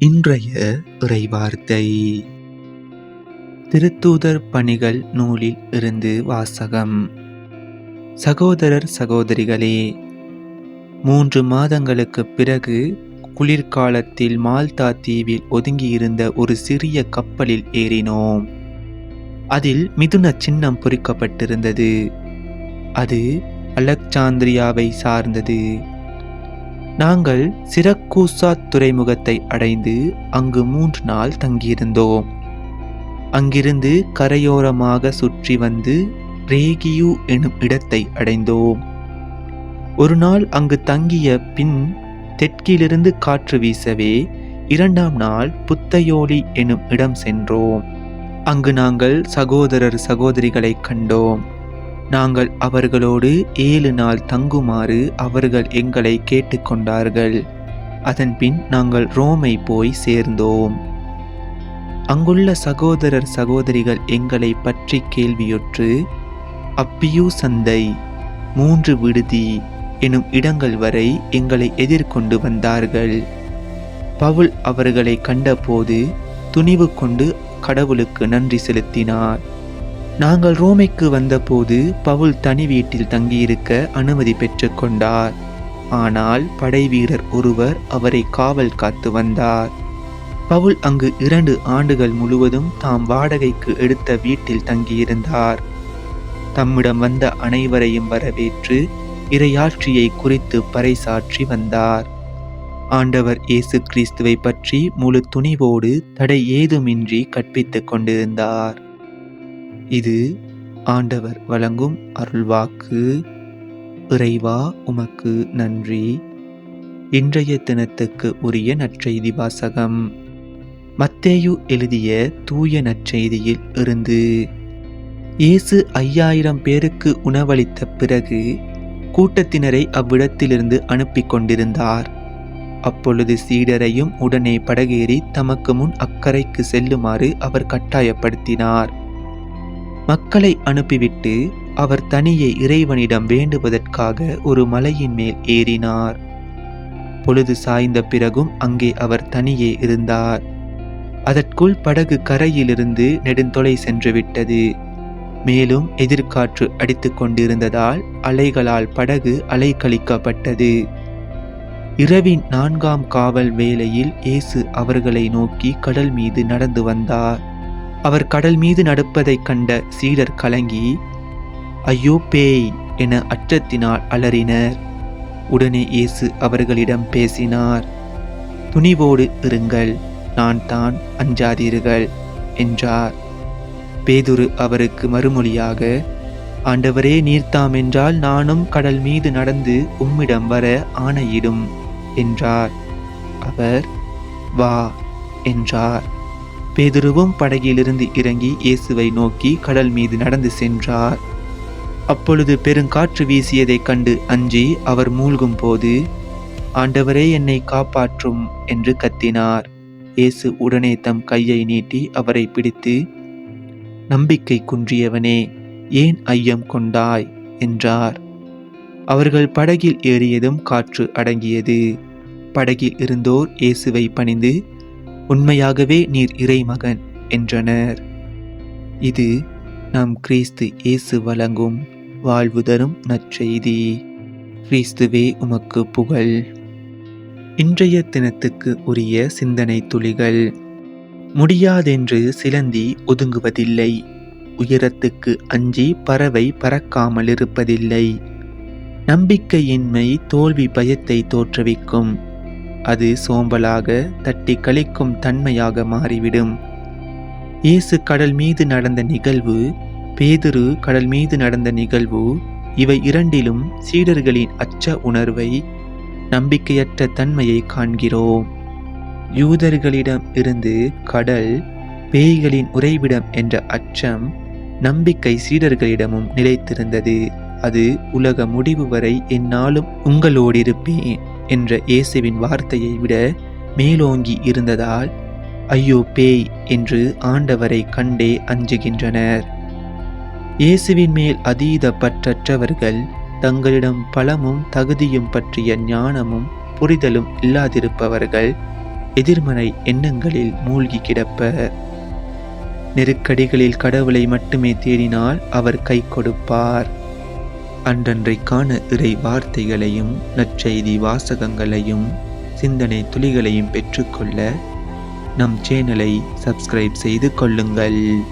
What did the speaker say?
இன்றைய இறைவார்த்தை திருத்தூதர் பணிகள் நூலில் இருந்து வாசகம். சகோதரர் சகோதரிகளே, 3 மாதங்களுக்கு பிறகு குளிர்காலத்தில் மால்தா தீவில் ஒதுங்கியிருந்த ஒரு சிறிய கப்பலில் ஏறினோம். அதில் மிதுன சின்னம் பொறிக்கப்பட்டிருந்தது. அது அலெக்சாந்திரியாவை சார்ந்தது. நாங்கள் சிரக்கூசா துறைமுகத்தை அடைந்து அங்கு 3 நாள் தங்கியிருந்தோம். அங்கிருந்து கரையோரமாக சுற்றி வந்து ரேகியு எனும் இடத்தை அடைந்தோம். ஒரு நாள் அங்கு தங்கிய பின் தெற்கிலிருந்து காற்று வீசவே 2ஆம் நாள் புத்தையோலி எனும் இடம் சென்றோம். அங்கு நாங்கள் சகோதரர் சகோதரிகளை கண்டோம். நாங்கள் அவர்களோடு 7 நாள் தங்குமாறு அவர்கள் எங்களை கேட்டுக்கொண்டார்கள். அதன்பின் நாங்கள் ரோமை போய் சேர்ந்தோம். அங்குள்ள சகோதரர் சகோதரிகள் எங்களை பற்றி கேள்வியுற்று அப்பியூ சந்தை, 3 விடுதி எனும் இடங்கள் வரை எங்களை எதிர்கொண்டு வந்தார்கள். பவுல் அவர்களை கண்டபோது துணிவு கொண்டு கடவுளுக்கு நன்றி செலுத்தினார். நாங்கள் ரோமைக்கு வந்தபோது பவுல் தனி வீட்டில் தங்கியிருக்க அனுமதி பெற்றுக்கொண்டார். ஆனால் படை வீரர் ஒருவர் அவரை காவல் காத்து வந்தார். பவுல் அங்கு 2 ஆண்டுகள் முழுவதும் தாம் வாடகைக்கு எடுத்த வீட்டில் தங்கியிருந்தார். தம்மிடம் வந்த அனைவரையும் வரவேற்று இறையாட்சியை குறித்து பறைசாற்றி வந்தார். ஆண்டவர் இயேசு கிறிஸ்துவை பற்றி முழு துணிவோடு தடை ஏதுமின்றி கற்பித்துக் கொண்டிருந்தார். இது ஆண்டவர் வழங்கும் அருள்வாக்கு. இறைவா உமக்கு நன்றி. இன்றைய தினத்துக்கு உரிய நற்செய்தி வாசகம். மத்தேயு எழுதிய தூய நற்செய்தியில் இருந்து. இயேசு 5000 பேருக்கு உணவளித்த பிறகு கூட்டத்தினரை அவ்விடத்திலிருந்து அனுப்பி கொண்டிருந்தார். அப்பொழுது சீடரையும் உடனே படகேறி தமக்கு முன் அக்கரைக்கு செல்லுமாறு அவர் கட்டாயப்படுத்தினார். மக்களை அனுப்பிவிட்டு அவர் தனியே இறைவனிடம் வேண்டுவதற்காக ஒரு மலையின் மேல் ஏறினார். பொழுது சாய்ந்த பிறகும் அங்கே அவர் தனியே இருந்தார். அதற்குள் படகு கரையிலிருந்து நெடுந்தொலை சென்று விட்டது. மேலும் எதிர்காற்று அடித்து கொண்டிருந்ததால் அலைகளால் படகு அலைக்கழிக்கப்பட்டது. இரவின் 4ஆம் காவல் வேளையில் இயேசு அவர்களை நோக்கி கடல் மீது நடந்து வந்தார். அவர் கடல் மீது நடப்பதைக் கண்ட சீடர் கலங்கி ஐயோ பேய் என அச்சத்தினால் அலறினர். உடனே இயேசு அவர்களிடம் பேசினார். துணிவோடு இருங்கள், நான் தான், அஞ்சாதீர்கள் என்றார். பேதுரு அவருக்கு மறுமொழியாக, ஆண்டவரே, நீர்தாம் என்றால் நானும் கடல் மீது நடந்து உம்மிடம் வர ஆணையிடும் என்றார். அவர் வா என்றார். பேதுருவும் படகிலிருந்து இறங்கி இயேசுவை நோக்கி கடல் மீது நடந்து சென்றார். அப்பொழுது பெருங்காற்று வீசியதைக் கண்டு அஞ்சி அவர் மூழ்கும் போது, ஆண்டவரே, என்னை காப்பாற்றும் என்று கத்தினார். இயேசு உடனே தம் கையை நீட்டி அவரை பிடித்து, நம்பிக்கை குன்றியவனே, ஏன் ஐயம் கொண்டாய் என்றார். அவர்கள் படகில் ஏறியதும் காற்று அடங்கியது. படகில் இருந்தோர் இயேசுவை பணிந்து, உண்மையாகவே நீர் இறைமகன் என்றனர். இது நம் கிறிஸ்து இயேசு வழங்கும் வாழ்வு தரும் நற்செய்தி. கிறிஸ்துவே உமக்கு புகழ். இன்றைய தினத்துக்கு உரிய சிந்தனை துளிகள். முடியாதென்று சிலந்தி ஒதுங்குவதில்லை. உயரத்துக்கு அஞ்சி பறவை பறக்காமல் இருப்பதில்லை. நம்பிக்கையின்மை தோல்வி பயத்தை தோற்றுவிக்கும். அது சோம்பலாக தட்டி கழிக்கும் தன்மையாக மாறிவிடும். இயேசு கடல் மீது நடந்த நிகழ்வு, பேதுரு கடல் மீது நடந்த நிகழ்வு, இவை இரண்டிலும் சீடர்களின் அச்ச உணர்வை, நம்பிக்கையற்ற தன்மையை காண்கிறோம். யூதர்களிடம் இருந்து கடல் பேய்களின் உறைவிடம் என்ற அச்சம் நம்பிக்கை சீடர்களிடமும் நிலைத்திருந்தது. அது உலக முடிவு வரை என்னாலும் உங்களோடிருப்பேன் என்ற இயேசுவின் வார்த்தையை விட மேலோங்கி இருந்ததால் ஐயோ பேய் என்று ஆண்டவரை கண்டே அஞ்சுகின்றனர். இயேசுவின் மேல் அதீத பற்றற்றவர்கள் தங்களிடம் பலமும் தகுதியும் பற்றிய ஞானமும் புரிதலும் இல்லாதிருப்பவர்கள் எதிர்மறை எண்ணங்களில் மூழ்கி கிடப்பர். நெருக்கடிகளில் கடவுளை மட்டுமே தேடினால் அவர் கை கொடுப்பார். அன்றன்றைக்கான இறை வார்த்தைகளையும் நற்செய்தி வாசகங்களையும் சிந்தனை துளிகளையும் பெற்றுக்கொள்ள நம் சேனலை சப்ஸ்கிரைப் செய்து கொள்ளுங்கள்.